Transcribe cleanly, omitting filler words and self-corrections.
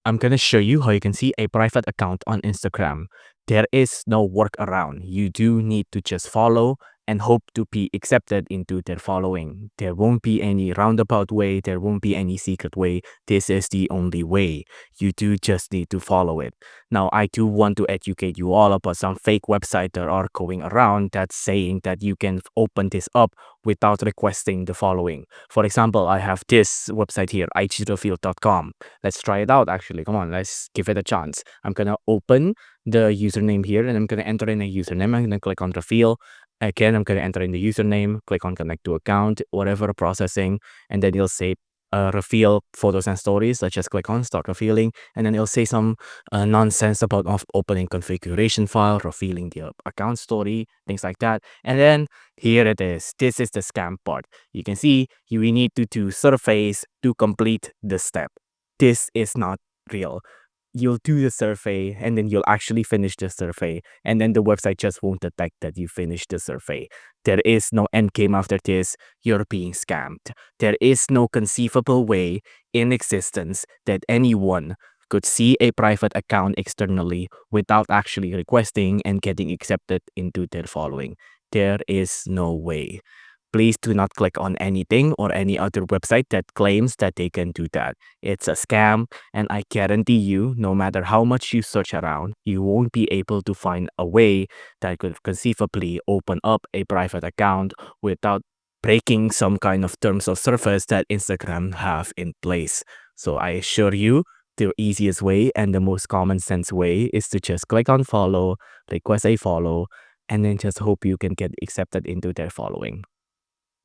I'm going to show you how you can see a private account on Instagram. There is no workaround. You do need to just follow and hope to be accepted into their following. There won't be any roundabout way. There won't be any secret way. This is the only way. You do just need to follow it. Now, I do want to educate you all about some fake websites that are going around that's saying that you can open this up without requesting the following. For example, I have this website here, igreveal.com. Let's try it out actually. Come on, let's give it a chance. I'm gonna open the username here and I'm gonna enter in a username. I'm gonna click on reveal. Again, I'm gonna enter in the username, click on connect to account, whatever processing, and then it'll say reveal photos and stories. Let's just click on start revealing, and then it'll say some nonsense about opening configuration file, revealing the account story, things like that. And then here it is. This is the scam part. You can see we need to do surveys to complete the step. This is not real. You'll do the survey and then you'll actually finish the survey, and then the website just won't detect that you finished the survey. There is no end game after this. You're being scammed. There is no conceivable way in existence that anyone could see a private account externally without actually requesting and getting accepted into their following. There is no way. Please do not click on anything or any other website that claims that they can do that. It's a scam, and I guarantee you, no matter how much you search around, you won't be able to find a way that could conceivably open up a private account without breaking some kind of terms of service that Instagram have in place. So I assure you, the easiest way and the most common sense way is to just click on follow, request a follow, and then just hope you can get accepted into their following.